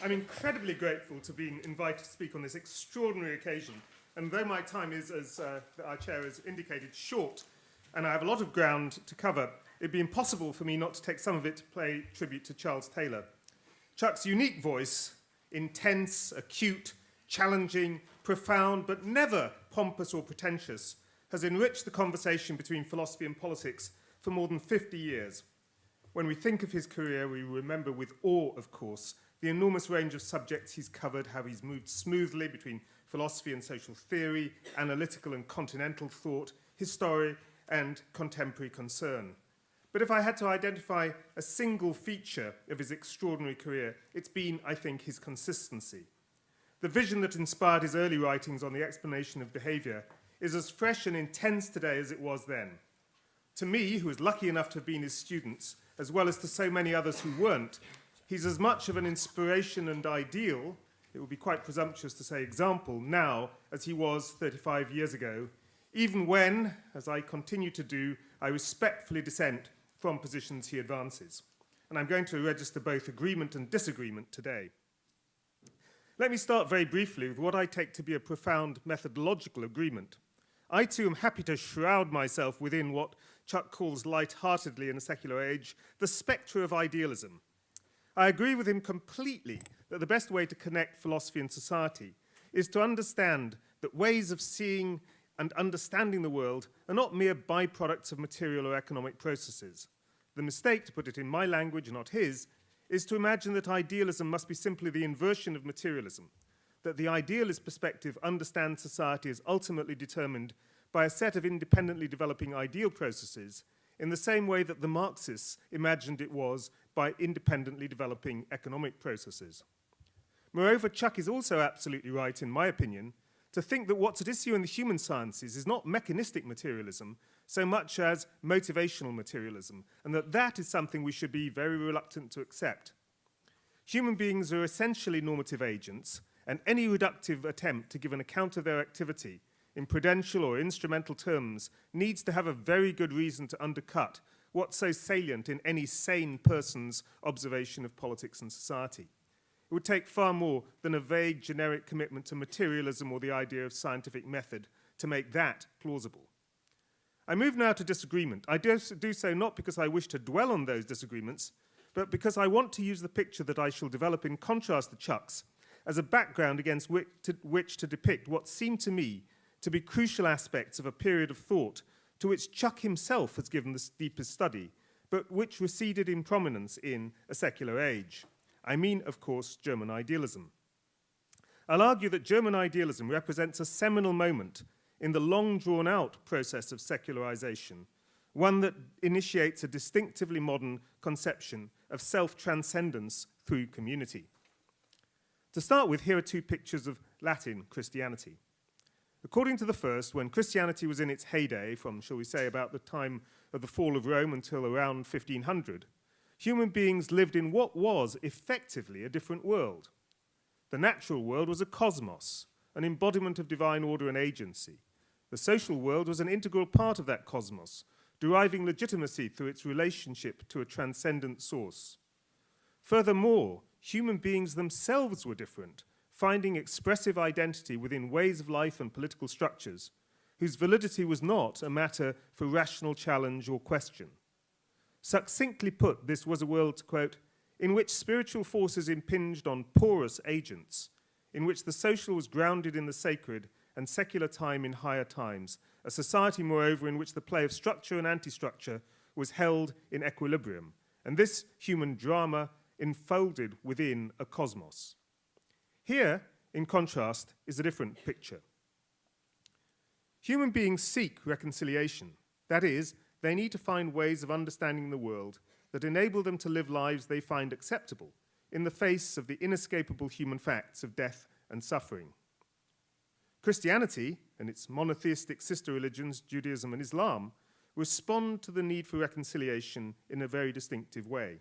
I'm incredibly grateful to be invited to speak on this extraordinary occasion. And though my time is, as our chair has indicated, short, and I have a lot of ground to cover, it'd be impossible for me not to take some of it to pay tribute to Charles Taylor. Chuck's unique voice, intense, acute, challenging, profound, but never pompous or pretentious, has enriched the conversation between philosophy and politics for more than 50 years. When we think of his career, we remember with awe, of course, the enormous range of subjects he's covered, how he's moved smoothly between philosophy and social theory, analytical and continental thought, history and contemporary concern. But if I had to identify a single feature of his extraordinary career, it's been, I think, his consistency. The vision that inspired his early writings on the explanation of behavior is as fresh and intense today as it was then. To me, who was lucky enough to have been his students, as well as to so many others who weren't, he's as much of an inspiration and ideal, it would be quite presumptuous to say example, now as he was 35 years ago, even when, as I continue to do, I respectfully dissent from positions he advances. And I'm going to register both agreement and disagreement today. Let me start very briefly with what I take to be a profound methodological agreement. I too am happy to shroud myself within what Chuck calls light-heartedly in a secular age, the spectre of idealism. I agree with him completely that the best way to connect philosophy and society is to understand that ways of seeing and understanding the world are not mere byproducts of material or economic processes. The mistake, to put it in my language, not his, is to imagine that idealism must be simply the inversion of materialism, that the idealist perspective understands society as ultimately determined by a set of independently developing ideal processes in the same way that the Marxists imagined it was by independently developing economic processes. Moreover, Chuck is also absolutely right, in my opinion, to think that what's at issue in the human sciences is not mechanistic materialism so much as motivational materialism, and that that is something we should be very reluctant to accept. Human beings are essentially normative agents, and any reductive attempt to give an account of their activity in prudential or instrumental terms needs to have a very good reason to undercut what's so salient in any sane person's observation of politics and society. It would take far more than a vague generic commitment to materialism or the idea of scientific method to make that plausible. I move now to disagreement. I do so not because I wish to dwell on those disagreements, but because I want to use the picture that I shall develop in contrast to Chuck's as a background against which to depict what seem to me to be crucial aspects of a period of thought to which Chuck himself has given the deepest study, but which receded in prominence in a secular age. I mean, of course, German idealism. I'll argue that German idealism represents a seminal moment in the long drawn-out process of secularization, one that initiates a distinctively modern conception of self-transcendence through community. To start with, here are two pictures of Latin Christianity. According to the first, when Christianity was in its heyday, from, shall we say, about the time of the fall of Rome until around 1500, human beings lived in what was effectively a different world. The natural world was a cosmos, an embodiment of divine order and agency. The social world was an integral part of that cosmos, deriving legitimacy through its relationship to a transcendent source. Furthermore, human beings themselves were different, finding expressive identity within ways of life and political structures, whose validity was not a matter for rational challenge or question. Succinctly put, this was a world, quote, in which spiritual forces impinged on porous agents, in which the social was grounded in the sacred and secular time in higher times, a society, moreover, in which the play of structure and anti-structure was held in equilibrium, and this human drama enfolded within a cosmos. Here, in contrast, is a different picture. Human beings seek reconciliation. That is, they need to find ways of understanding the world that enable them to live lives they find acceptable in the face of the inescapable human facts of death and suffering. Christianity and its monotheistic sister religions, Judaism and Islam, respond to the need for reconciliation in a very distinctive way.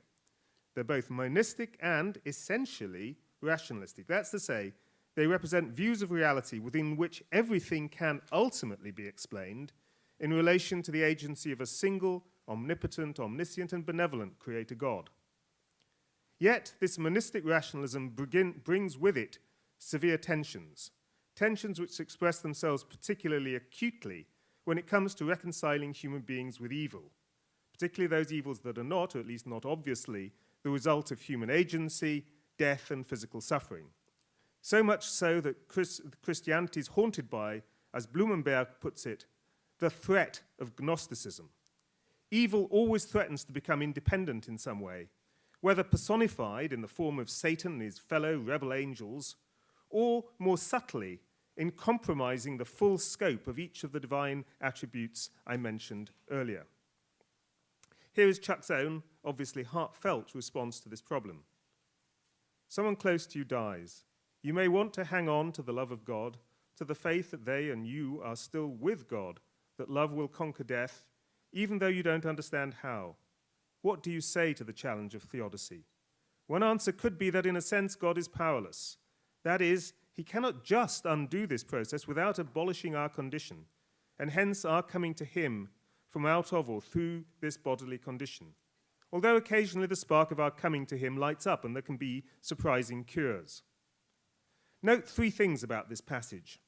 They're both monistic and essentially rationalistic. That's to say, they represent views of reality within which everything can ultimately be explained in relation to the agency of a single, omnipotent, omniscient, and benevolent creator God. Yet this monistic rationalism brings with it severe tensions which express themselves particularly acutely when it comes to reconciling human beings with evil, particularly those evils that are not, or at least not obviously, the result of human agency, death, and physical suffering. So much so that Christianity is haunted by, as Blumenberg puts it, the threat of Gnosticism. Evil always threatens to become independent in some way, whether personified in the form of Satan and his fellow rebel angels, or more subtly in compromising the full scope of each of the divine attributes I mentioned earlier. Here is Chuck's own, obviously heartfelt response to this problem. Someone close to you dies. You may want to hang on to the love of God, to the faith that they and you are still with God, that love will conquer death, even though you don't understand how. What do you say to the challenge of theodicy? One answer could be that in a sense God is powerless. That is, he cannot just undo this process without abolishing our condition, and hence our coming to him from out of or through this bodily condition. Although occasionally the spark of our coming to him lights up and there can be surprising cures. Note three things about this passage.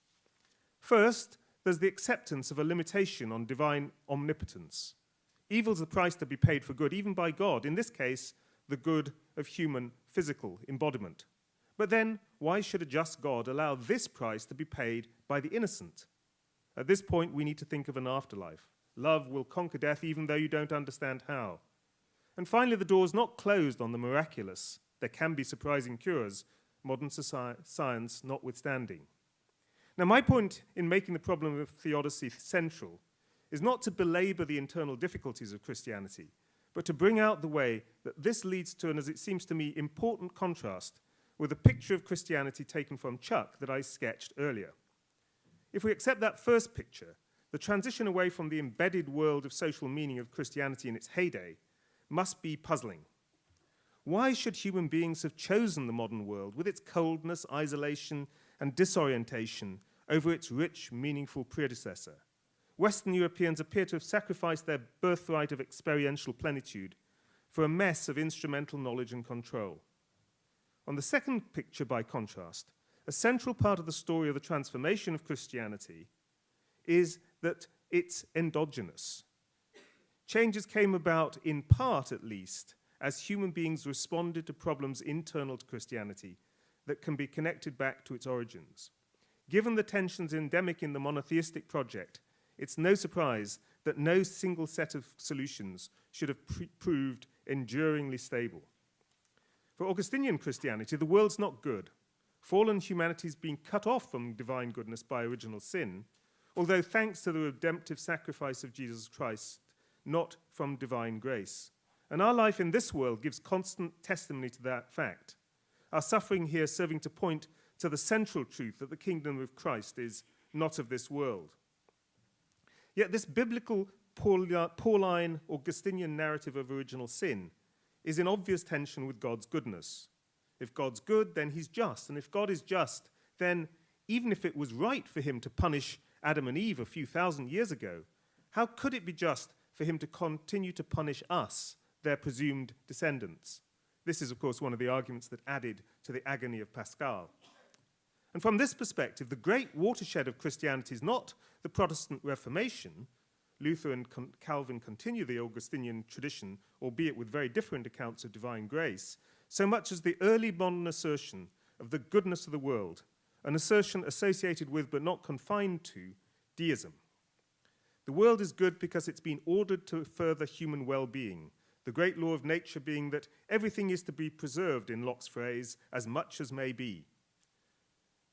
First, there's the acceptance of a limitation on divine omnipotence. Evil's the price to be paid for good, even by God, in this case, the good of human physical embodiment. But then, why should a just God allow this price to be paid by the innocent? At this point, we need to think of an afterlife. Love will conquer death even though you don't understand how. And finally, the door is not closed on the miraculous. There can be surprising cures, modern science notwithstanding. Now, my point in making the problem of theodicy central is not to belabor the internal difficulties of Christianity, but to bring out the way that this leads to, and as it seems to me, important contrast with a picture of Christianity taken from Chuck that I sketched earlier. If we accept that first picture, the transition away from the embedded world of social meaning of Christianity in its heyday must be puzzling. Why should human beings have chosen the modern world with its coldness, isolation, and disorientation over its rich, meaningful predecessor? Western Europeans appear to have sacrificed their birthright of experiential plenitude for a mess of instrumental knowledge and control. On the second picture, by contrast, a central part of the story of the transformation of Christianity is that it's endogenous. Changes came about, in part at least, as human beings responded to problems internal to Christianity that can be connected back to its origins. Given the tensions endemic in the monotheistic project, it's no surprise that no single set of solutions should have proved enduringly stable. For Augustinian Christianity, the world's not good. Fallen humanity's been cut off from divine goodness by original sin, although thanks to the redemptive sacrifice of Jesus Christ, not from divine grace. And our life in this world gives constant testimony to that fact. Our suffering here serving to point to the central truth that the kingdom of Christ is not of this world. Yet this biblical Pauline Augustinian narrative of original sin is in obvious tension with God's goodness. If God's good, then he's just. And if God is just, then even if it was right for him to punish Adam and Eve a few thousand years ago, how could it be just for him to continue to punish us, their presumed descendants? This is, of course, one of the arguments that added to the agony of Pascal. And from this perspective, the great watershed of Christianity is not the Protestant Reformation. Luther and Calvin continue the Augustinian tradition, albeit with very different accounts of divine grace, so much as the early modern assertion of the goodness of the world, an assertion associated with, but not confined to, deism. The world is good because it's been ordered to further human well-being, the great law of nature being that everything is to be preserved, in Locke's phrase, as much as may be.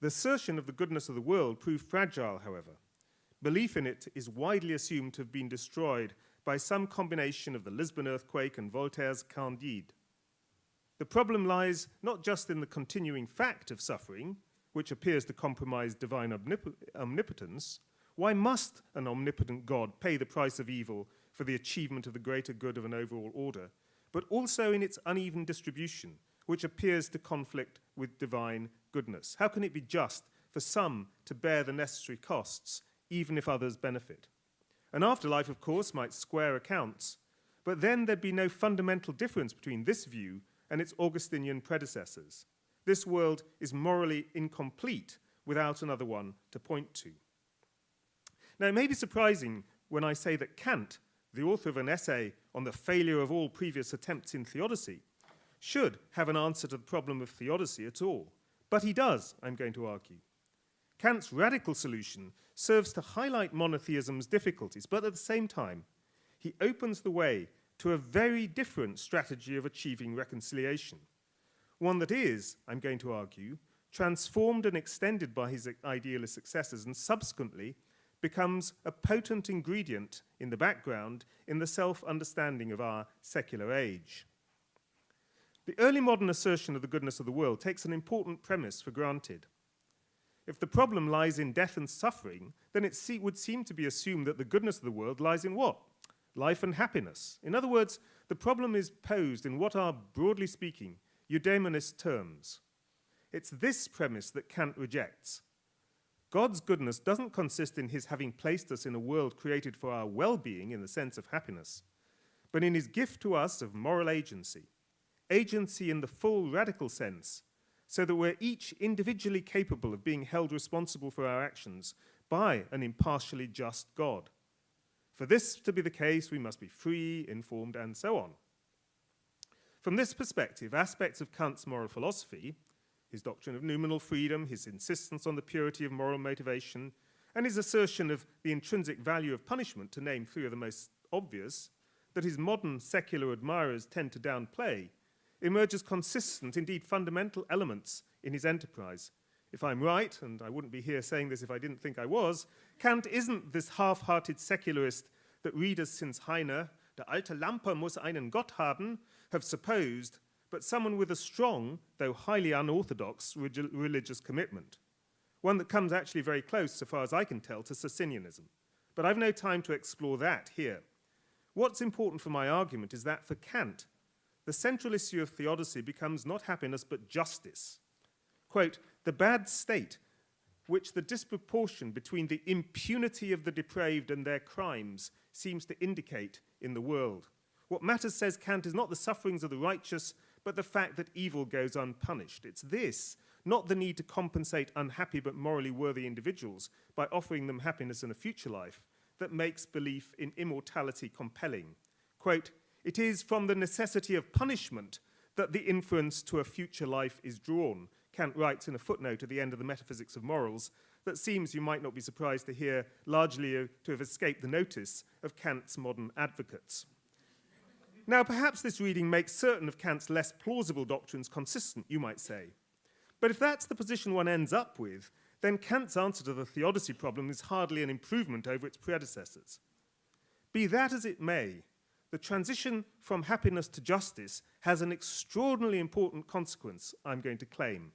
The assertion of the goodness of the world proved fragile, however. Belief in it is widely assumed to have been destroyed by some combination of the Lisbon earthquake and Voltaire's Candide. The problem lies not just in the continuing fact of suffering, which appears to compromise divine omnipotence. Why must an omnipotent God pay the price of evil for the achievement of the greater good of an overall order, but also in its uneven distribution, which appears to conflict with divine goodness? How can it be just for some to bear the necessary costs, even if others benefit? An afterlife, of course, might square accounts, but then there'd be no fundamental difference between this view and its Augustinian predecessors. This world is morally incomplete without another one to point to. Now, it may be surprising when I say that Kant, the author of an essay on the failure of all previous attempts in theodicy, should have an answer to the problem of theodicy at all. But he does, I'm going to argue. Kant's radical solution serves to highlight monotheism's difficulties, but at the same time, he opens the way to a very different strategy of achieving reconciliation. One that is, I'm going to argue, transformed and extended by his idealist successors and subsequently becomes a potent ingredient in the background in the self-understanding of our secular age. The early modern assertion of the goodness of the world takes an important premise for granted. If the problem lies in death and suffering, then it would seem to be assumed that the goodness of the world lies in what? Life and happiness. In other words, the problem is posed in what are, broadly speaking, eudaemonist terms. It's this premise that Kant rejects. God's goodness doesn't consist in his having placed us in a world created for our well-being in the sense of happiness, but in his gift to us of moral agency, agency in the full radical sense, so that we're each individually capable of being held responsible for our actions by an impartially just God. For this to be the case, we must be free, informed, and so on. From this perspective, aspects of Kant's moral philosophy, his doctrine of noumenal freedom, his insistence on the purity of moral motivation, and his assertion of the intrinsic value of punishment, to name three of the most obvious, that his modern secular admirers tend to downplay, emerge as consistent, indeed fundamental elements in his enterprise. If I'm right, and I wouldn't be here saying this if I didn't think I was, Kant isn't this half-hearted secularist that readers since Heine, der alte Lampe muss einen Gott haben, have supposed, but someone with a strong, though highly unorthodox, religious commitment. One that comes actually very close, so far as I can tell, to Socinianism. But I've no time to explore that here. What's important for my argument is that for Kant, the central issue of theodicy becomes not happiness but justice. Quote, the bad state, which the disproportion between the impunity of the depraved and their crimes seems to indicate in the world. What matters, says Kant, is not the sufferings of the righteous, but the fact that evil goes unpunished. It's this, not the need to compensate unhappy but morally worthy individuals by offering them happiness in a future life, that makes belief in immortality compelling. Quote, it is from the necessity of punishment that the inference to a future life is drawn, Kant writes in a footnote at the end of the Metaphysics of Morals, that seems, you might not be surprised to hear, largely to have escaped the notice of Kant's modern advocates. Now, perhaps this reading makes certain of Kant's less plausible doctrines consistent, you might say. But if that's the position one ends up with, then Kant's answer to the theodicy problem is hardly an improvement over its predecessors. Be that as it may, the transition from happiness to justice has an extraordinarily important consequence, I'm going to claim.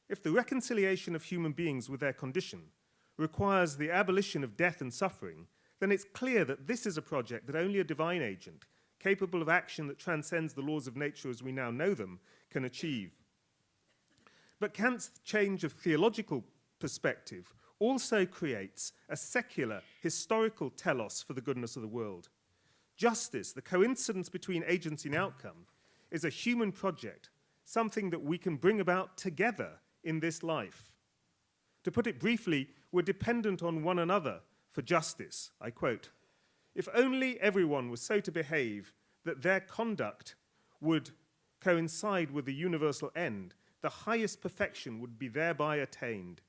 If the reconciliation of human beings with their condition requires the abolition of death and suffering, then it's clear that this is a project that only a divine agent, capable of action that transcends the laws of nature as we now know them, can achieve. But Kant's change of theological perspective also creates a secular, historical telos for the goodness of the world. Justice, the coincidence between agency and outcome, is a human project, something that we can bring about together in this life. To put it briefly, we're dependent on one another for justice. I quote, if only everyone was so to behave that their conduct would coincide with the universal end, the highest perfection would be thereby attained.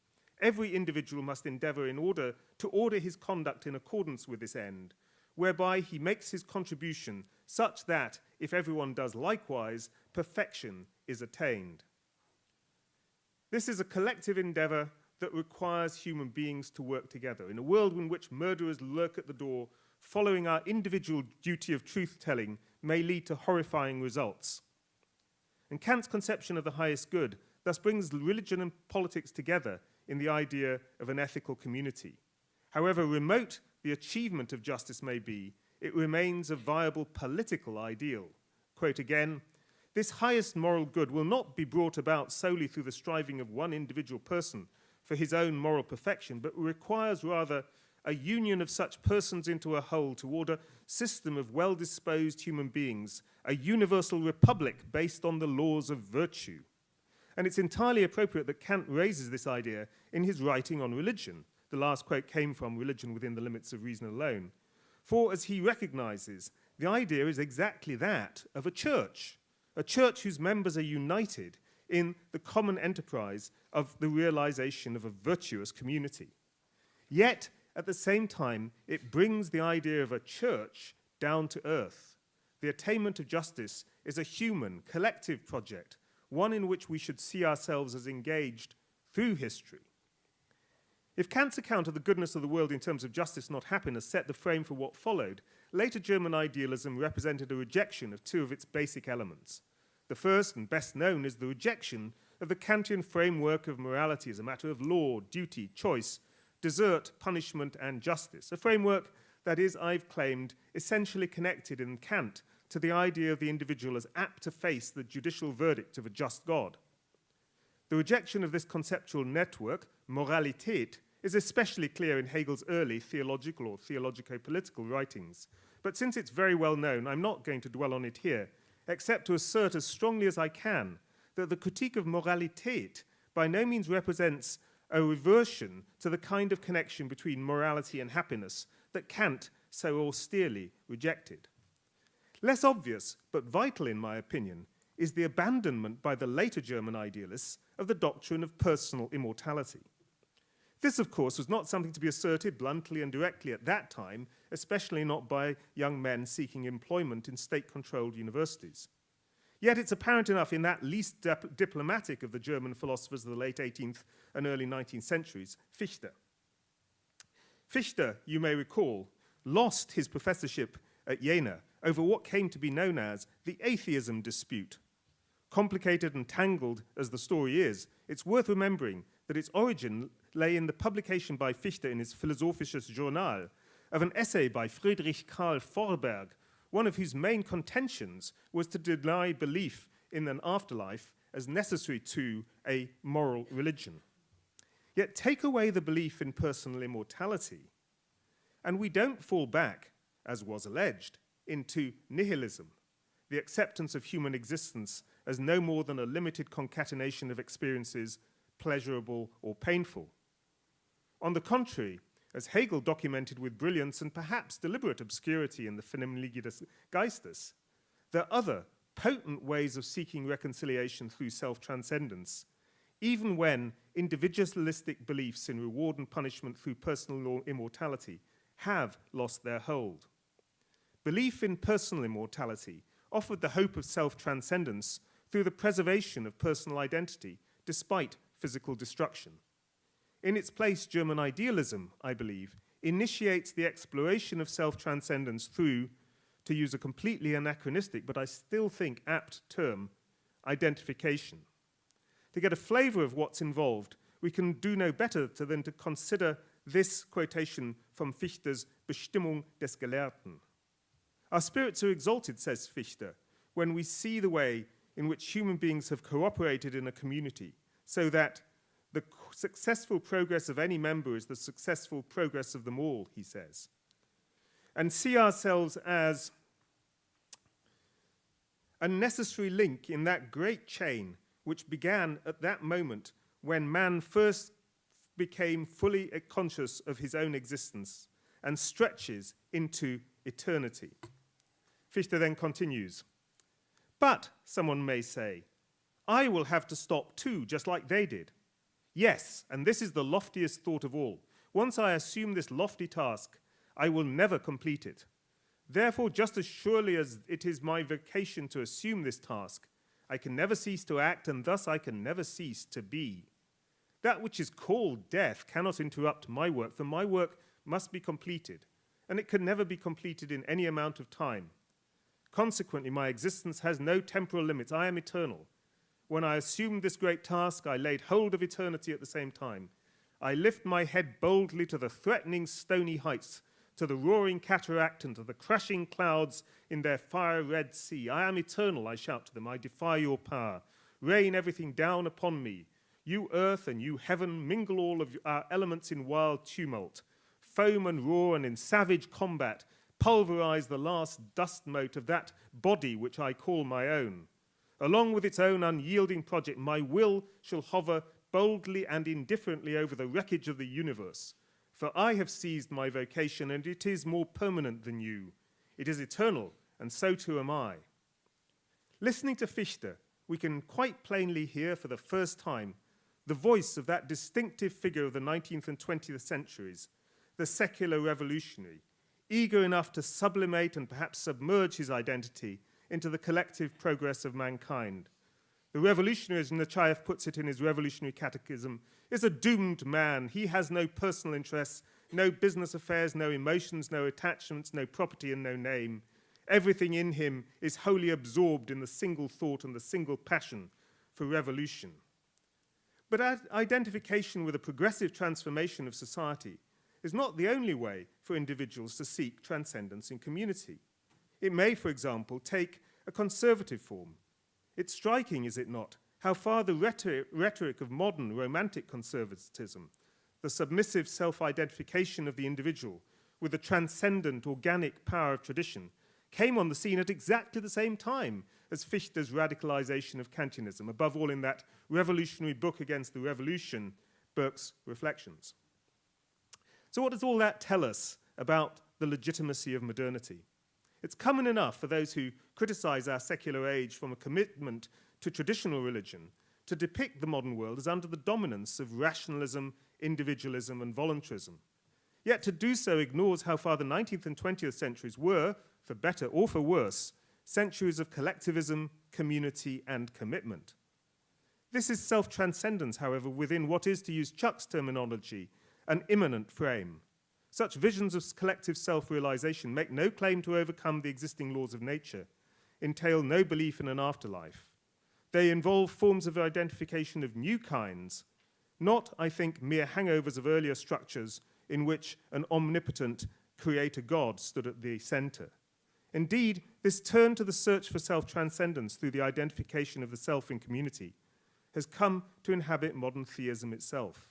Every individual must endeavor to order his conduct in accordance with this end, whereby he makes his contribution such that, if everyone does likewise, perfection is attained. This is a collective endeavor that requires human beings to work together. In a world in which murderers lurk at the door, following our individual duty of truth-telling may lead to horrifying results. And Kant's conception of the highest good thus brings religion and politics together in the idea of an ethical community. However remote the achievement of justice may be, it remains a viable political ideal. Quote again, this highest moral good will not be brought about solely through the striving of one individual person for his own moral perfection, but requires rather a union of such persons into a whole toward a system of well-disposed human beings, a universal republic based on the laws of virtue. And it's entirely appropriate that Kant raises this idea in his writing on religion. The last quote came from Religion Within the Limits of Reason Alone. For, as he recognizes, the idea is exactly that of a church whose members are united in the common enterprise of the realization of a virtuous community. Yet, at the same time, it brings the idea of a church down to earth. The attainment of justice is a human, collective project, one in which we should see ourselves as engaged through history. If Kant's account of the goodness of the world in terms of justice, not happiness, set the frame for what followed, later German idealism represented a rejection of two of its basic elements. The first and best known is the rejection of the Kantian framework of morality as a matter of law, duty, choice, desert, punishment, and justice, a framework that is, I've claimed, essentially connected in Kant to the idea of the individual as apt to face the judicial verdict of a just God. The rejection of this conceptual network, Moralität, is especially clear in Hegel's early theological or theologico-political writings. But since it's very well known, I'm not going to dwell on it here, except to assert as strongly as I can that the critique of Moralität by no means represents a reversion to the kind of connection between morality and happiness that Kant so austerely rejected. Less obvious, but vital in my opinion, is the abandonment by the later German idealists of the doctrine of personal immortality. This, of course, was not something to be asserted bluntly and directly at that time, especially not by young men seeking employment in state-controlled universities. Yet it's apparent enough in that least diplomatic of the German philosophers of the late 18th and early 19th centuries, Fichte. Fichte, you may recall, lost his professorship at Jena over what came to be known as the atheism dispute. Complicated and tangled as the story is, it's worth remembering that its origin lay in the publication by Fichte in his Philosophisches Journal of an essay by Friedrich Karl Forberg, one of whose main contentions was to deny belief in an afterlife as necessary to a moral religion. Yet take away the belief in personal immortality, and we don't fall back, as was alleged, into nihilism, the acceptance of human existence as no more than a limited concatenation of experiences, pleasurable or painful. On the contrary, as Hegel documented with brilliance and perhaps deliberate obscurity in the Phänomenologie des Geistes, there are other potent ways of seeking reconciliation through self-transcendence, even when individualistic beliefs in reward and punishment through personal immortality have lost their hold. Belief in personal immortality offered the hope of self-transcendence through the preservation of personal identity despite physical destruction. In its place, German idealism, I believe, initiates the exploration of self-transcendence through, to use a completely anachronistic but I still think apt term, identification. To get a flavor of what's involved, we can do no better than to consider this quotation from Fichte's Bestimmung des Gelehrten. Our spirits are exalted, says Fichte, when we see the way in which human beings have cooperated in a community, so that the successful progress of any member is the successful progress of them all, he says, and see ourselves as a necessary link in that great chain which began at that moment when man first became fully conscious of his own existence and stretches into eternity. Fichte then continues, but, someone may say, I will have to stop too, just like they did. Yes, and this is the loftiest thought of all. Once I assume this lofty task, I will never complete it. Therefore, just as surely as it is my vocation to assume this task, I can never cease to act, and thus I can never cease to be. That which is called death cannot interrupt my work, for my work must be completed, and it can never be completed in any amount of time. Consequently, my existence has no temporal limits. I am eternal. When I assumed this great task, I laid hold of eternity at the same time. I lift my head boldly to the threatening stony heights, to the roaring cataract and to the crashing clouds in their fire-red sea. I am eternal, I shout to them. I defy your power. Rain everything down upon me. You earth and you heaven, mingle all of our elements in wild tumult. foam and roar and in savage combat pulverize the last dust mote of that body which I call my own. Along with its own unyielding project, my will shall hover boldly and indifferently over the wreckage of the universe. For I have seized my vocation, and it is more permanent than you. It is eternal, and so too am I. Listening to Fichte, we can quite plainly hear for the first time the voice of that distinctive figure of the 19th and 20th centuries, the secular revolutionary, eager enough to sublimate and perhaps submerge his identity into the collective progress of mankind. The revolutionary, as Nechayev puts it in his Revolutionary Catechism, is a doomed man. He has no personal interests, no business affairs, no emotions, no attachments, no property, and no name. Everything in him is wholly absorbed in the single thought and the single passion for revolution. But identification with a progressive transformation of society is not the only way for individuals to seek transcendence in community. It may, for example, take a conservative form. It's striking, is it not, how far the rhetoric of modern romantic conservatism, the submissive self-identification of the individual with the transcendent organic power of tradition, came on the scene at exactly the same time as Fichte's radicalization of Kantianism, above all in that revolutionary book against the revolution, Burke's Reflections. So what does all that tell us about the legitimacy of modernity? It's common enough for those who criticize our secular age from a commitment to traditional religion to depict the modern world as under the dominance of rationalism, individualism, and voluntarism. Yet to do so ignores how far the 19th and 20th centuries were, for better or for worse, centuries of collectivism, community, and commitment. This is self-transcendence, however, within what is, to use Chuck's terminology, an immanent frame. Such visions of collective self-realization make no claim to overcome the existing laws of nature, entail no belief in an afterlife. They involve forms of identification of new kinds, not, I think, mere hangovers of earlier structures in which an omnipotent creator God stood at the center. Indeed, this turn to the search for self-transcendence through the identification of the self in community has come to inhabit modern theism itself.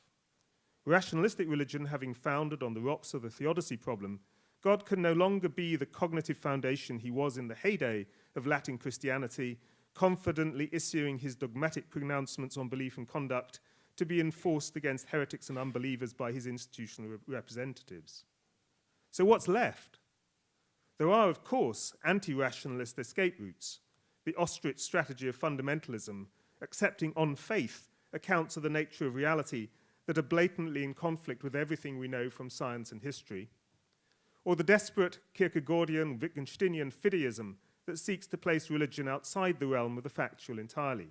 Rationalistic religion having founded on the rocks of the theodicy problem, God can no longer be the cognitive foundation he was in the heyday of Latin Christianity, confidently issuing his dogmatic pronouncements on belief and conduct to be enforced against heretics and unbelievers by his institutional representatives. So what's left? There are, of course, anti-rationalist escape routes, the ostrich strategy of fundamentalism, accepting on faith accounts of the nature of reality that are blatantly in conflict with everything we know from science and history, or the desperate Kierkegaardian, Wittgensteinian fideism that seeks to place religion outside the realm of the factual entirely.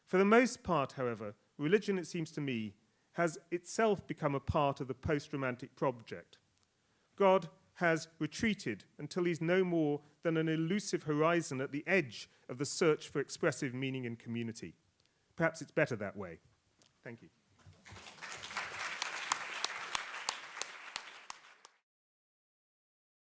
For the most part, however, religion, it seems to me, has itself become a part of the post-romantic project. God has retreated until he's no more than an elusive horizon at the edge of the search for expressive meaning in community. Perhaps it's better that way. Thank you.